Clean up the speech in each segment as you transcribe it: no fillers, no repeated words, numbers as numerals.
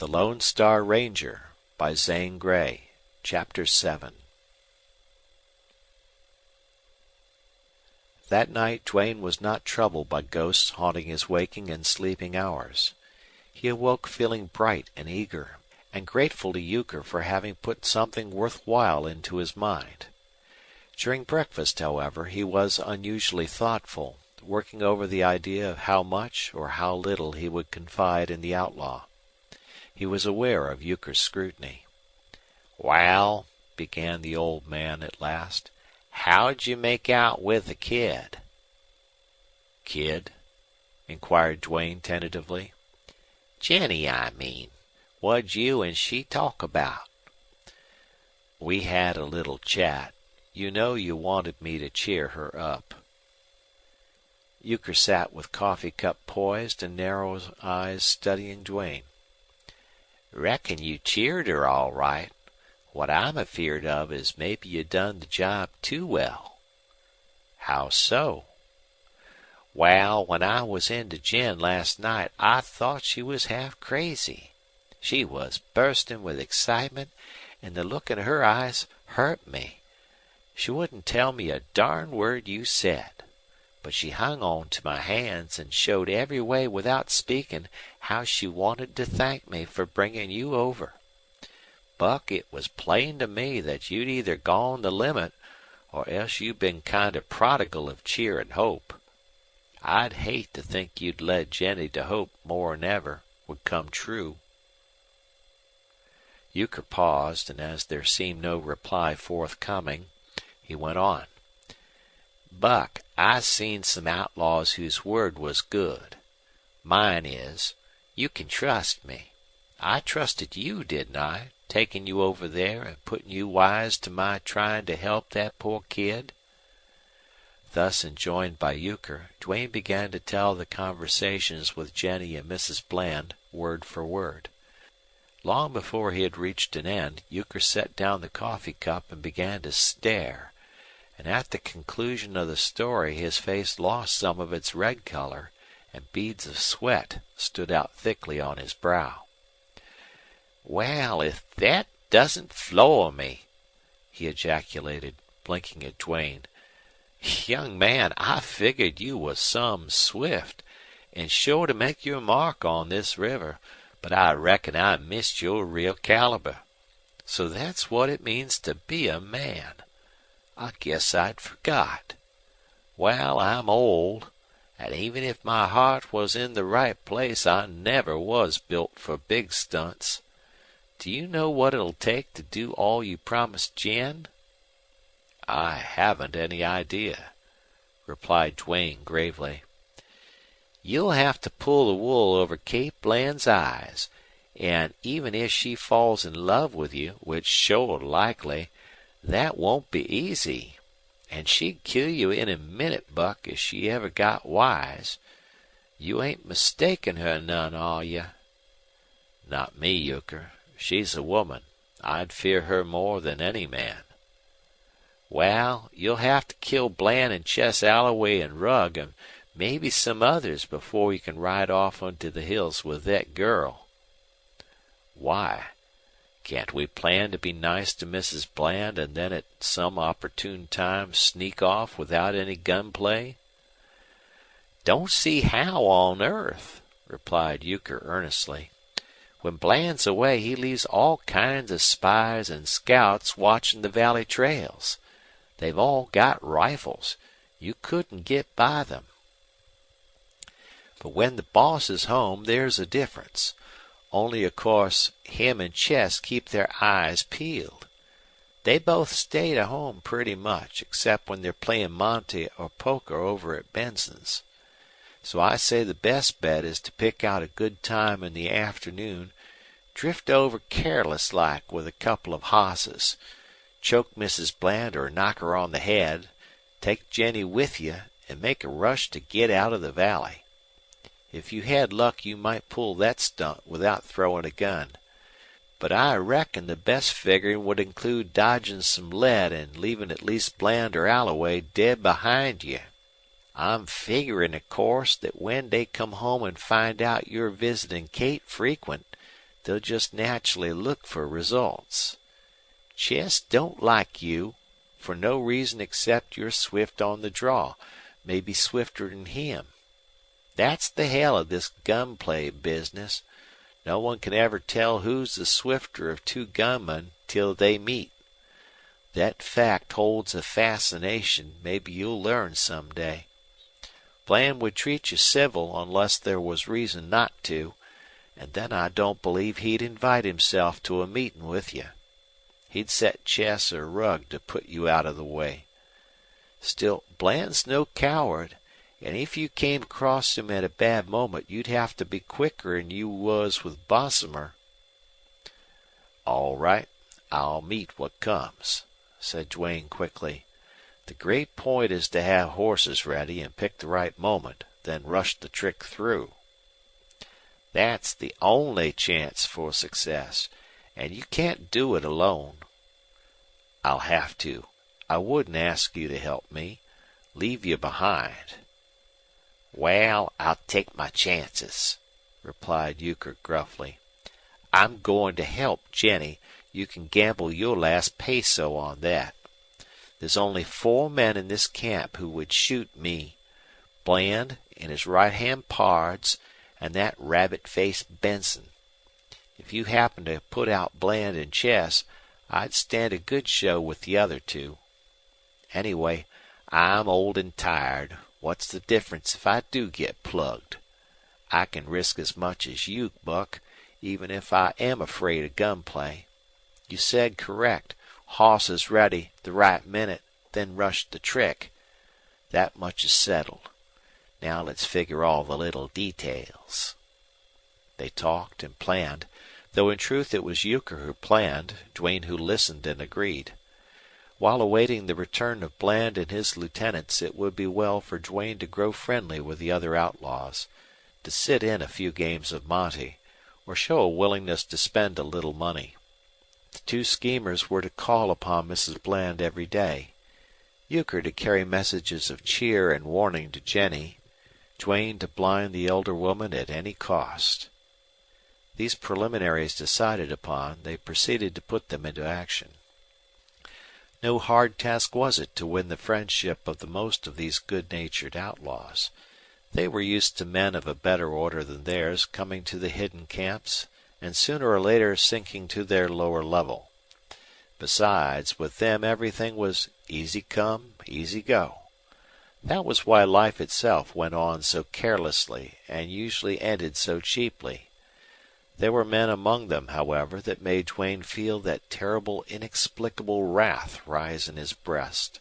The Lone Star Ranger by Zane Grey, Chapter 7. That night Duane was not troubled by ghosts haunting his waking and sleeping hours. He awoke feeling bright and eager, and grateful to Euchre for having put something worth while into his mind. During breakfast, however, he was unusually thoughtful, working over the idea of how much or how little he would confide in the outlaw. He was aware of Euchre's scrutiny. "Wal," began the old man at last, "how'd you make out with the kid?" "Kid?" inquired Duane tentatively. "Jenny, I mean. What'd you and she talk about?" "We had a little chat. You know you wanted me to cheer her up." Euchre sat with coffee cup poised and narrow eyes studying Duane. "Reckon you cheered her all right. What I'm afeared of is maybe you done the job too well." "How so?" "Wal, when I was into Jen last night I thought she was half crazy. She was burstin' with excitement, an' the look in her eyes hurt me. She wouldn't tell me a darn word you said. But she hung on to my hands and showed every way without speaking how she wanted to thank me for bringing you over. Buck, it was plain to me that you'd either gone the limit or else you'd been kind of prodigal of cheer and hope. I'd hate to think you'd led Jenny to hope more'n ever would come true." Euchre paused, and as there seemed no reply forthcoming, he went on. "Buck, I seen some outlaws whose word was good. Mine is, you can trust me. I trusted you, didn't I, taking you over there and putting you wise to my trying to help that poor kid?" Thus enjoined by Euchre, Duane began to tell the conversations with Jenny and Mrs. Bland word for word. Long before he had reached an end, Euchre set down the coffee cup and began to stare. And at the conclusion of the story his face lost some of its red color, and beads of sweat stood out thickly on his brow. "Wal, if thet doesn't floor me!" he ejaculated, blinking at Duane. "Young man, I figured you was some swift, an' sure to make your mark on this river, but I reckon I missed your real caliber. So that's what it means to be a man. I guess I'd forgot. Wal, I'm old, and even if my heart was in the right place, I never was built for big stunts. Do you know what it'll take to do all you promised Jen?" "I haven't any idea," replied Duane gravely. "You'll have to pull the wool over Kate Bland's eyes, and even if she falls in love with you, which sure likely, that won't be easy. And she'd kill you in a minute, Buck, if she ever got wise. You ain't mistaken her none, are you?" "Not me, Euchre. She's a woman. I'd fear her more than any man." "Wal, you'll have to kill Bland and Chess Alloway and Rugg and maybe some others before you can ride off into the hills with that girl." "Why? Can't we plan to be nice to Mrs. Bland and then at some opportune time sneak off without any gunplay?" "Don't see how on earth," replied Euchre earnestly. "When Bland's away he leaves all kinds of spies and scouts watching the valley trails. They've all got rifles. You couldn't get by them. But when the boss is home, there's a difference. Only, of course, him and Chess keep their eyes peeled. They both stay to home pretty much, except when they're playing monte or poker over at Benson's. So I say the best bet is to pick out a good time in the afternoon, drift over careless like with a couple of hosses, choke Mrs. Bland or knock her on the head, take Jenny with you, and make a rush to get out of the valley. If you had luck you might pull that stunt without throwing a gun. But I reckon the best figuring would include dodging some lead and leaving at least Bland or Alloway dead behind you. I'm figuring, of course, that when they come home and find out you're visiting Kate frequent, They'll just naturally look for results. Chess don't like you, for no reason except you're swift on the draw, maybe swifter than him. That's the hell of this gunplay business. No one can ever tell who's the swifter of two gunmen till they meet. That fact holds a fascination maybe you'll learn some day. Bland would treat you civil unless there was reason not to, and then I don't believe he'd invite himself to a meeting with you. He'd set Chess a rug to put you out of the way. Still, Bland's no coward, and if you came across him at a bad moment, you'd have to be quicker'n you was with Bosomer." "All right, I'll meet what comes," said Duane quickly. "The great point is to have horses ready and pick the right moment, then rush the trick through." "That's the only chance for success, and you can't do it alone." "I'll have to. I wouldn't ask you to help me. Leave you behind." "Wal, I'll take my chances," replied Euchre gruffly. "I'm going to help Jennie. You can gamble your last peso on that. There's only 4 men in this camp who would shoot me. Bland and his right-hand pards, and that rabbit-faced Benson. If you happen to put out Bland and Chess, I'd stand a good show with the other 2. Anyway, I'm old and tired. What's the difference if I do get plugged? I can risk as much as you, Buck, even if I am afraid of gunplay. You said correct. Hosses ready the right minute, then rush the trick. That much is settled. Now let's figure all the little details." They talked and planned, though in truth it was Euchre who planned, Duane who listened and agreed. While awaiting the return of Bland and his lieutenants, it would be well for Duane to grow friendly with the other outlaws, to sit in a few games of monte, or show a willingness to spend a little money. The 2 schemers were to call upon Mrs. Bland every day, Euchre to carry messages of cheer and warning to Jennie, Duane to blind the elder woman at any cost. These preliminaries decided upon, they proceeded to put them into action. No hard task was it to win the friendship of the most of these good-natured outlaws. They were used to men of a better order than theirs coming to the hidden camps, and sooner or later sinking to their lower level. Besides, with them everything was easy come, easy go. That was why life itself went on so carelessly and usually ended so cheaply. There were men among them, however, that made Duane feel that terrible, inexplicable wrath rise in his breast.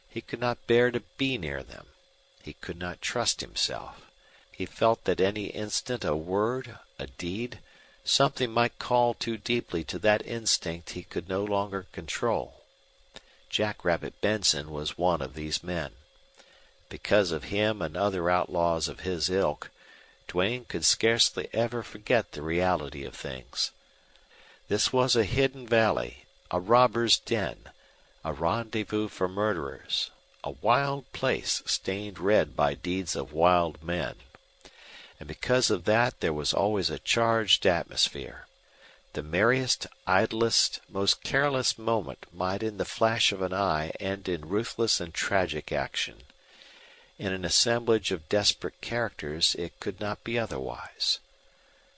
He could not bear to be near them. He could not trust himself. He felt that any instant a word, a deed, something might call too deeply to that instinct he could no longer control. Jackrabbit Benson was one of these men. Because of him and other outlaws of his ilk, Duane could scarcely ever forget the reality of things. This was a hidden valley, a robber's den, a rendezvous for murderers, a wild place stained red by deeds of wild men. And because of that there was always a charged atmosphere. The merriest, idlest, most careless moment might in the flash of an eye end in ruthless and tragic action. In an assemblage of desperate characters it could not be otherwise.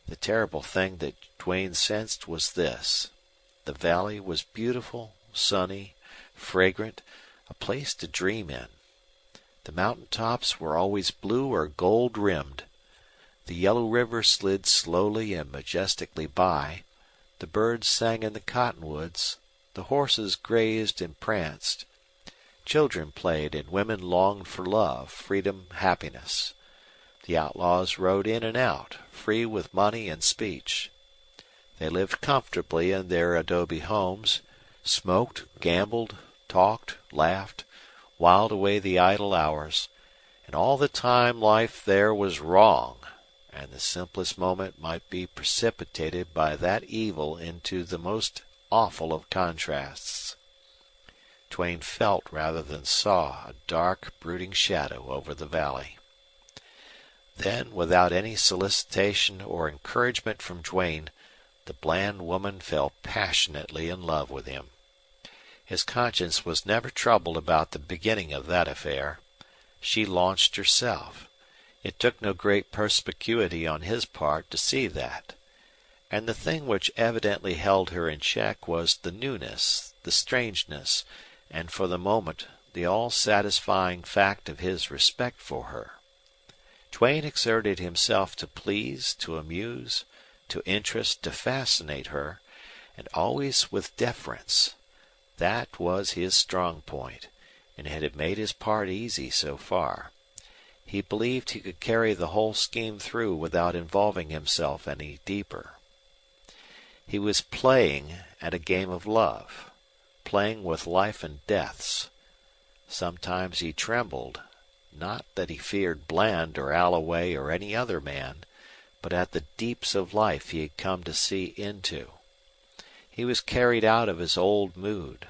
The terrible thing that Duane sensed was this. The valley was beautiful, sunny, fragrant, a place to dream in. The mountain tops were always blue or gold rimmed. The yellow river slid slowly and majestically by. The birds sang in the cottonwoods. The horses grazed and pranced. Children played and women longed for love, freedom, happiness. The outlaws rode in and out, free with money and speech. They lived comfortably in their adobe homes, smoked, gambled, talked, laughed, whiled away the idle hours, and all the time life there was wrong, and the simplest moment might be precipitated by that evil into the most awful of contrasts. Duane felt rather than saw a dark, brooding shadow over the valley. Then, without any solicitation or encouragement from Duane, The Bland woman fell passionately in love with him. His conscience was never troubled about the beginning of that affair. She launched herself. It took no great perspicuity on his part to see that. And the thing which evidently held her in check was the newness, the strangeness, and for the moment the all-satisfying fact of his respect for her. Duane exerted himself to please, to amuse, to interest, to fascinate her, and always with deference. That was his strong point, and it had made his part easy so far. He believed he could carry the whole scheme through without involving himself any deeper. He was playing at a game of love, playing with life and deaths. Sometimes he trembled, not that he feared Bland or Alloway or any other man, but at the deeps of life he had come to see into. He was carried out of his old mood.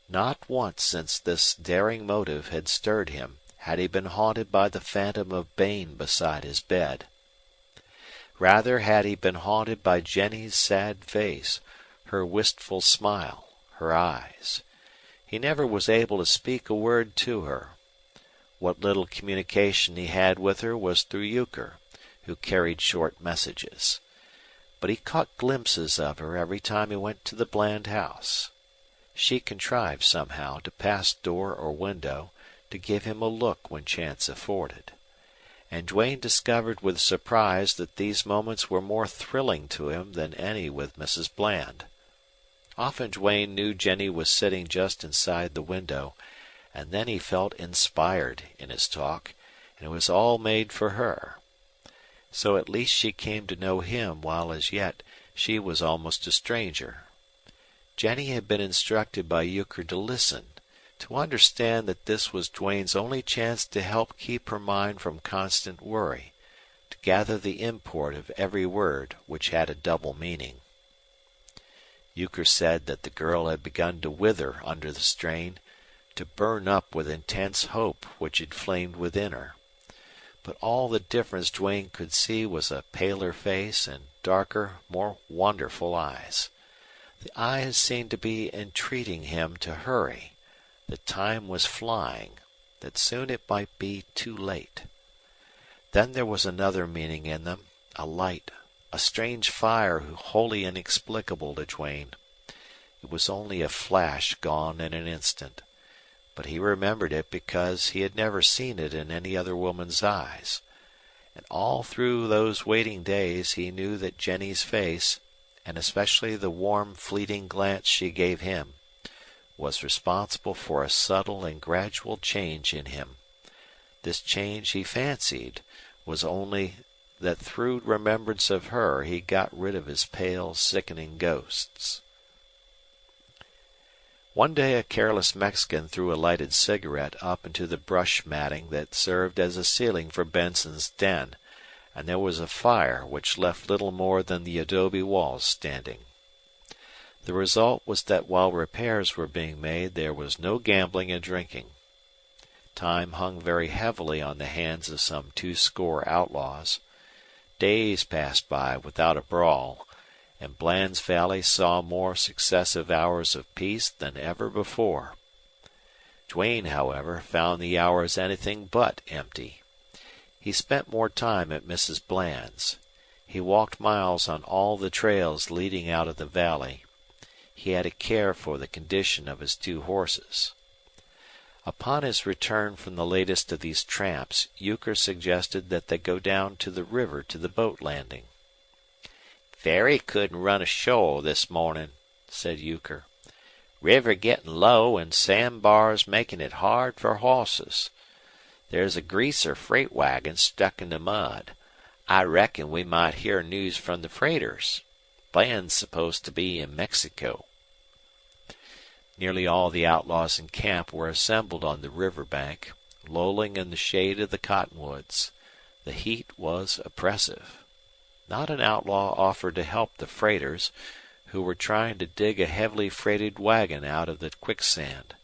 Not once since this daring motive had stirred him had he been haunted by the phantom of Bain beside his bed. Rather had he been haunted by Jennie's sad face, her wistful smile, her eyes. He never was able to speak a word to her. What little communication he had with her was through Euchre, who carried short messages. But he caught glimpses of her every time he went to the Bland house. She contrived somehow to pass door or window to give him a look when chance afforded. And Duane discovered with surprise that these moments were more thrilling to him than any with Mrs. Bland. Often Duane knew Jennie was sitting just inside the window, and then he felt inspired in his talk, and it was all made for her. So at least she came to know him while as yet she was almost a stranger. Jennie had been instructed by Euchre to listen, to understand that this was Duane's only chance to help keep her mind from constant worry, to gather the import of every word which had a double meaning. Euchre said that the girl had begun to wither under the strain, to burn up with intense hope which had flamed within her. But all the difference Duane could see was a paler face and darker, more wonderful eyes. The eyes seemed to be entreating him to hurry, that time was flying, that soon it might be too late. Then there was another meaning in them, a light, a strange fire wholly inexplicable to Duane. It was only a flash gone in an instant, but he remembered it because he had never seen it in any other woman's eyes. And all through those waiting days he knew that Jennie's face, and especially the warm, fleeting glance she gave him, was responsible for a subtle and gradual change in him. This change, he fancied, was only that through remembrance of her he got rid of his pale, sickening ghosts. One day a careless Mexican threw a lighted cigarette up into the brush matting that served as a ceiling for Benson's den, and there was a fire which left little more than the adobe walls standing. The result was that while repairs were being made there was no gambling and drinking. Time hung very heavily on the hands of some 20 outlaws. Days passed by without a brawl, and Bland's Valley saw more successive hours of peace than ever before. Duane, however, found the hours anything but empty. He spent more time at Mrs. Bland's. He walked miles on all the trails leading out of the valley. He had a care for the condition of his 2 horses. Upon his return from the latest of these tramps, Euchre suggested that they go down to the river to the boat landing. "Ferry couldn't run ashore this morning," said Euchre. "River getting low and sandbars making it hard for horses. There's a greaser freight wagon stuck in the mud. I reckon we might hear news from the freighters. Bland's supposed to be in Mexico." Nearly all the outlaws in camp were assembled on the river bank, lolling in the shade of the cottonwoods. The heat was oppressive. Not an outlaw offered to help the freighters, who were trying to dig a heavily freighted wagon out of the quicksand.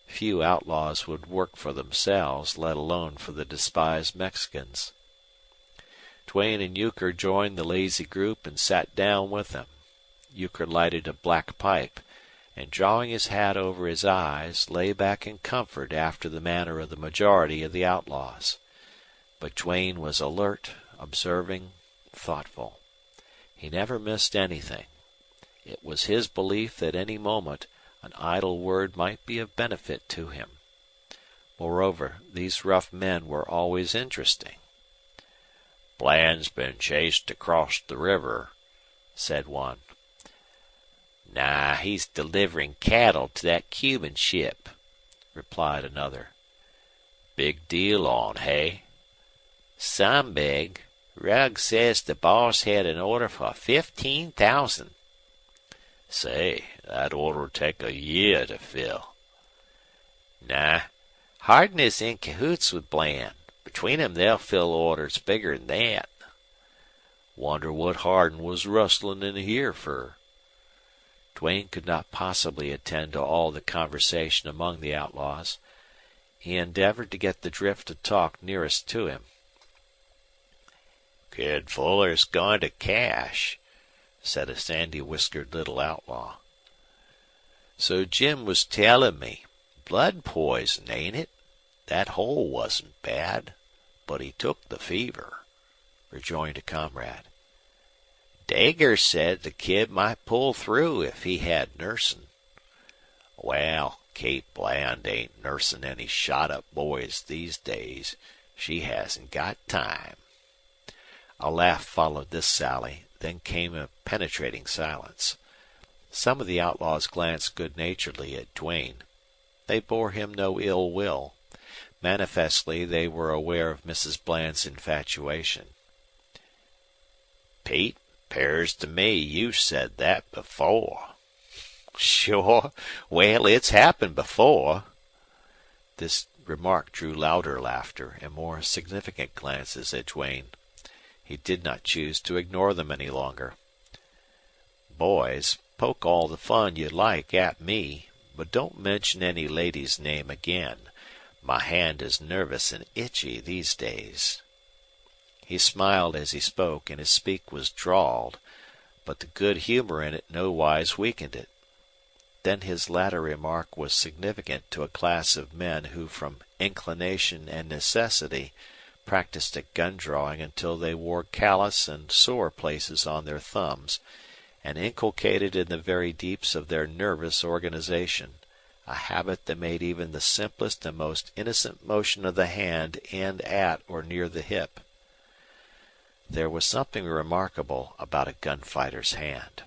Few outlaws would work for themselves, let alone for the despised Mexicans. Duane and Euchre joined the lazy group and sat down with them. Euchre lighted a black pipe, and drawing his hat over his eyes, lay back in comfort after the manner of the majority of the outlaws. But Duane was alert, observing, thoughtful. He never missed anything. It was his belief that any moment an idle word might be of benefit to him. Moreover, these rough men were always interesting. "Bland's been chased across the river," said one. "Nah, he's delivering cattle to that Cuban ship," replied another. "Big deal on, hey?" "Some big. Rugg says the boss had an order for 15,000. "Say, that order'll take a year to fill." "Nah. Hardin is in cahoots with Bland. Between 'em they'll fill orders bigger than that." "Wonder what Hardin was rustlin' in here fer." Duane could not possibly attend to all the conversation among the outlaws. He endeavored to get the drift of talk nearest to him. "Kid Fuller's going to cash," said a sandy-whiskered little outlaw. "So Jim was tellin' me. Blood poison, ain't it? That hole wasn't bad, but he took the fever," rejoined a comrade. "Dager said the kid might pull through if he had nursin'." "Well, Kate Bland ain't nursin' any shot-up boys these days. She hasn't got time." A laugh followed this sally, then came a penetrating silence. Some of the outlaws glanced good-naturedly at Duane. They bore him no ill will. Manifestly they were aware of Mrs. Bland's infatuation. "Pete, 'pears to me you said that before." "Sure. Well, it's happened before." This remark drew louder laughter and more significant glances at Duane. He did not choose to ignore them any longer. "Boys, poke all the fun you like at me, but don't mention any lady's name again. My hand is nervous and itchy these days." He smiled as he spoke, and his speech was drawled, but the good humor in it nowise weakened it. Then his latter remark was significant to a class of men who from inclination and necessity practiced at gun drawing until they wore callous and sore places on their thumbs, and inculcated in the very deeps of their nervous organization a habit that made even the simplest and most innocent motion of the hand end at or near the hip. There was something remarkable about a gunfighter's hand.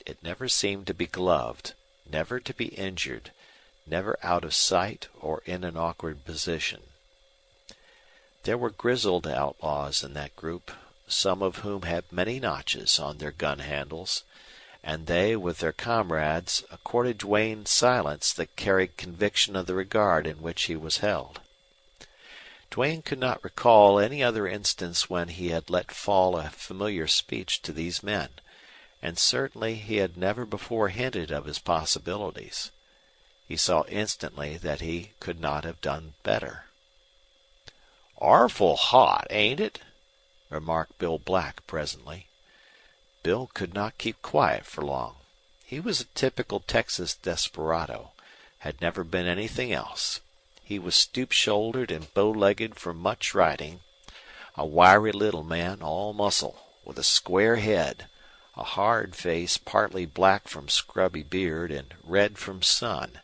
It never seemed to be gloved, never to be injured, never out of sight or in an awkward position. There were grizzled outlaws in that group, some of whom had many notches on their gun handles, and they, with their comrades, accorded Duane silence that carried conviction of the regard in which he was held. Duane could not recall any other instance when he had let fall a familiar speech to these men, and certainly he had never before hinted of his possibilities. He saw instantly that he could not have done better. "Orful hot, ain't it?" remarked Bill Black presently. Bill could not keep quiet for long. He was a typical Texas desperado, had never been anything else. He was stoop-shouldered and bow-legged from much riding, a wiry little man, all muscle, with a square head, a hard face partly black from scrubby beard and red from sun,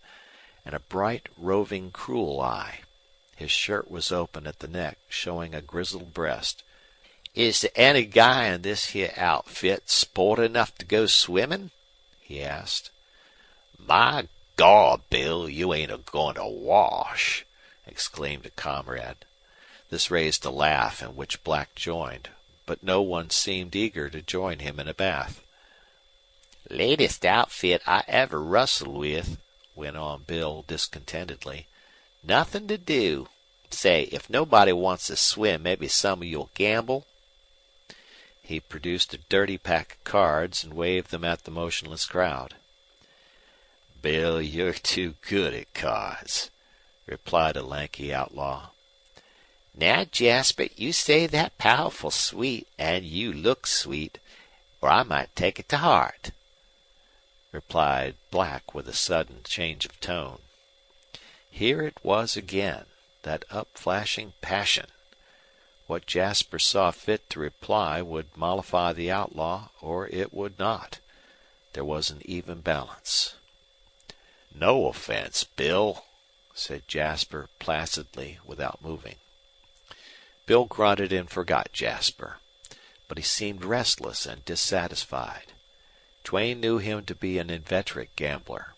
and a bright, roving, cruel eye. His shirt was open at the neck, showing a grizzled breast. "Is there any guy in this here outfit sport enough to go swimming?" he asked. "My God, Bill, you ain't a-goin' to wash!" exclaimed a comrade. This raised a laugh in which Black joined, but no one seemed eager to join him in a bath. "Latest outfit I ever rustled with," went on Bill discontentedly. "Nothin' to do. Say, if nobody wants to swim, maybe some of you'll gamble?" He produced a dirty pack of cards and waved them at the motionless crowd. "Bill, you're too good at cards," replied a lanky outlaw. Now, Jasper, you say that powerful sweet, and you look sweet, or I might take it to heart," replied Black with a sudden change of tone. Here it was again, that upflashing passion. What Jasper saw fit to reply would mollify the outlaw, or it would not. There was an even balance. "No offense, Bill," said Jasper placidly, without moving. Bill grunted and forgot Jasper, but he seemed restless and dissatisfied. Duane knew him to be an inveterate gambler,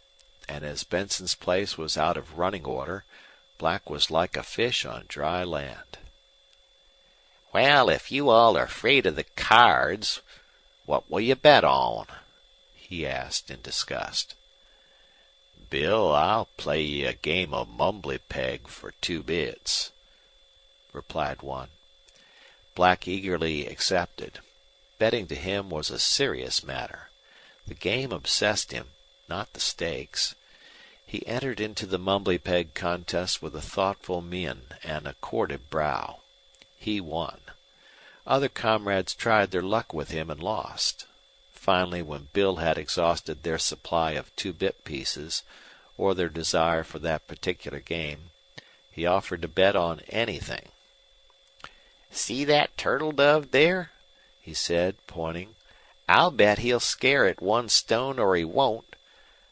and as Benson's place was out of running order, Black was like a fish on dry land. "Well, if you all are afraid of the cards, what will you bet on?" he asked in disgust. "Bill, I'll play ye a game of mumbly peg for 2 bits," replied one. Black eagerly accepted. Betting to him was a serious matter. The game obsessed him, not the stakes. He entered into the mumbly peg contest with a thoughtful mien and a corded brow. He won. Other comrades tried their luck with him and lost. Finally, when Bill had exhausted their supply of 2-bit pieces, or their desire for that particular game, he offered to bet on anything. "See that turtle dove there?" he said, pointing. "I'll bet he'll scare at 1 stone or he won't.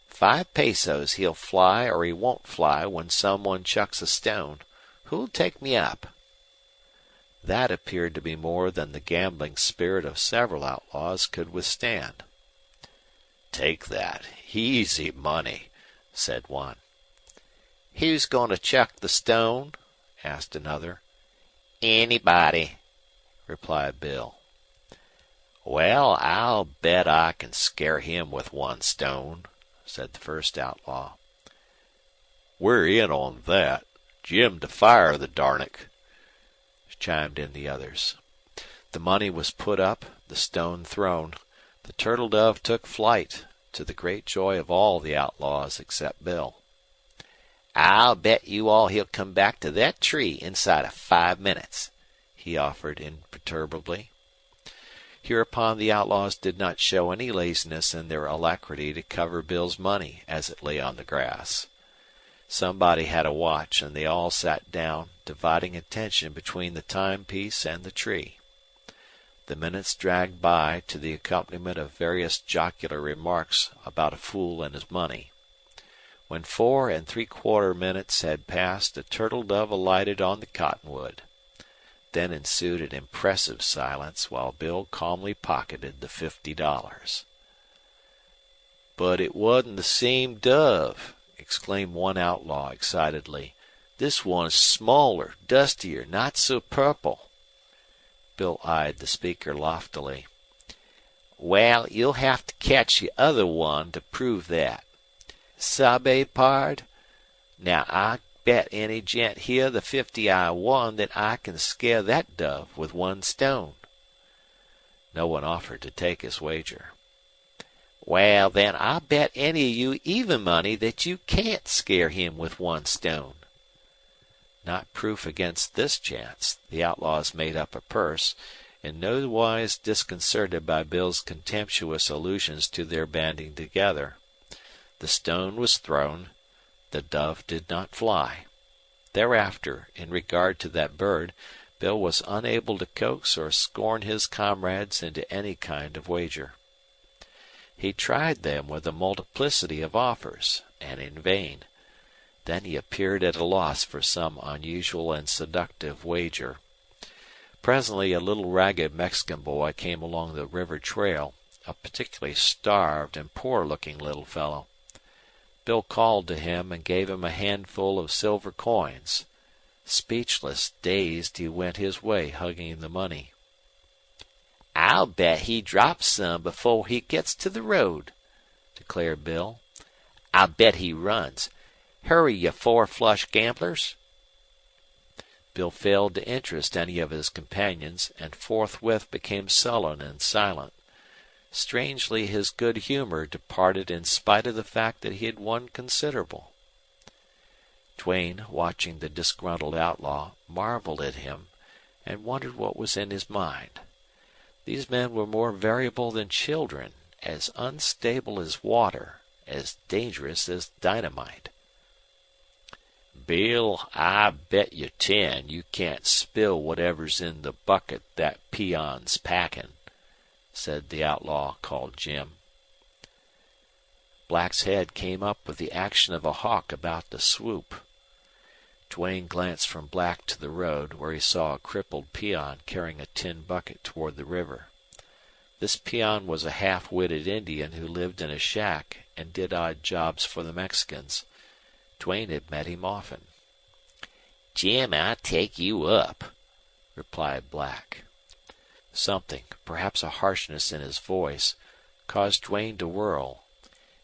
5 pesos he'll fly or he won't fly when someone chucks a stone. Who'll take me up?" That appeared to be more than the gambling spirit of several outlaws could withstand. "Take that. Easy money," said one. "Who's going to chuck the stone?" asked another. "Anybody," replied Bill. "Well, I'll bet I can scare him with 1 stone," said the first outlaw. "We're in on that. Jim to fire the darnick," chimed in the others. The money was put up, the stone thrown. The turtle dove took flight, to the great joy of all the outlaws except Bill. "I'll bet you all he'll come back to that tree inside of 5 minutes," he offered imperturbably. Hereupon the outlaws did not show any laziness in their alacrity to cover Bill's money as it lay on the grass. Somebody had a watch, and they all sat down, dividing attention between the timepiece and the tree. The minutes dragged by to the accompaniment of various jocular remarks about a fool and his money. When 4 3/4 minutes had passed, a turtle dove alighted on the cottonwood. Then ensued an impressive silence while Bill calmly pocketed the $50. "But it wasn't the same dove," exclaimed one outlaw excitedly. "This one's smaller, dustier, not so purple." Bill eyed the speaker loftily. "Well, you'll have to catch the other one to prove that. Sabe, pard? Now I bet any gent here the 50 I won that I can scare that dove with 1 stone." No one offered to take his wager. "Well, then I'll bet any of you even money that you can't scare him with 1 stone." Not proof against this chance, the outlaws made up a purse, in no wise disconcerted by Bill's contemptuous allusions to their banding together. The stone was thrown. The dove did not fly. Thereafter, in regard to that bird, Bill was unable to coax or scorn his comrades into any kind of wager. He tried them with a multiplicity of offers, and in vain. Then he appeared at a loss for some unusual and seductive wager. Presently a little ragged Mexican boy came along the river trail, a particularly starved and poor-looking little fellow. Bill called to him and gave him a handful of silver coins. Speechless, dazed, he went his way, hugging the money. "I'll bet he drops some before he gets to the road," declared Bill. "I'll bet he runs. Hurry, you 4-flush gamblers." Bill failed to interest any of his companions, and forthwith became sullen and silent. Strangely, his good humor departed in spite of the fact that he had won considerable. Duane, watching the disgruntled outlaw, marveled at him and wondered what was in his mind. These men were more variable than children, as unstable as water, as dangerous as dynamite. "Bill, I bet you 10 you can't spill whatever's in the bucket that peon's packing," said the outlaw called Jim. Black's head came up with the action of a hawk about to swoop. Duane glanced from Black to the road, where he saw a crippled peon carrying a tin bucket toward the river. This peon was a half-witted Indian who lived in a shack and did odd jobs for the Mexicans. Duane had met him often. "Jim, I'll take you up," replied Black. Something, perhaps a harshness in his voice, caused Duane to whirl.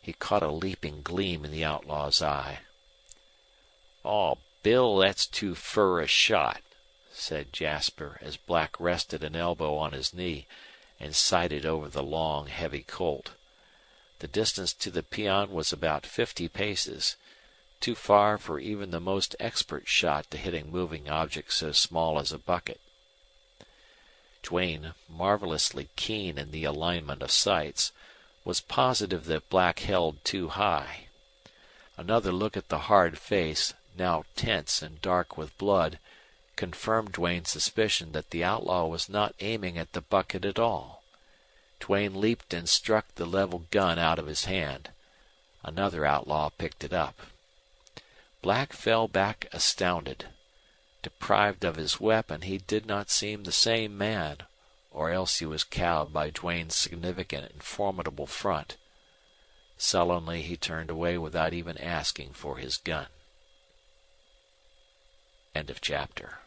He caught a leaping gleam in the outlaw's eye. "Oh, Bill, that's too fur a shot," said Jasper, as Black rested an elbow on his knee and sighted over the long, heavy Colt. The distance to the peon was about 50 paces, too far for even the most expert shot to hit a moving object so small as a bucket. Duane, marvelously keen in the alignment of sights, was positive that Black held too high. Another look at the hard face, now tense and dark with blood, confirmed Duane's suspicion that the outlaw was not aiming at the bucket at all. Duane leaped and struck the leveled gun out of his hand. Another outlaw picked it up. Black fell back astounded. Deprived of his weapon, he did not seem the same man, or else he was cowed by Duane's significant and formidable front. Sullenly he turned away without even asking for his gun. End of chapter.